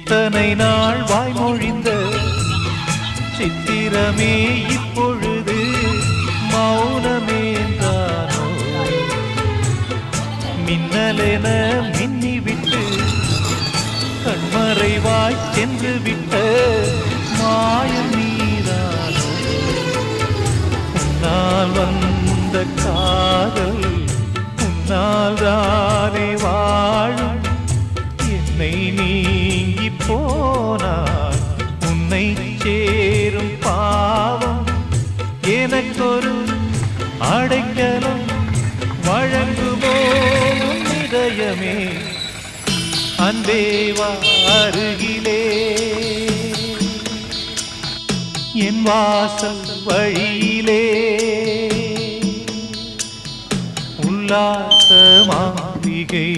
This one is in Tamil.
இத்தனை நாள் வாய்மொழிந்த சித்திரமே இப்பொழுது மௌனமேந்தானோ? மின்னலென மின்னிவிட்டு கண்மறைவாய் சென்று விட்ட மாயம் நீதானோ? உன்னால் வந்த காதல் உன்னால் தானே வாழும். என்னை நீங்கி போனார் உன்னை சேரும் பாவம். எனக்கொரு அடைக்கலம் வழங்குமோ உன் இதயமே? அன்பேவா அருகிலே என் வாசல் வழியிலே உல்லாச மாளிகை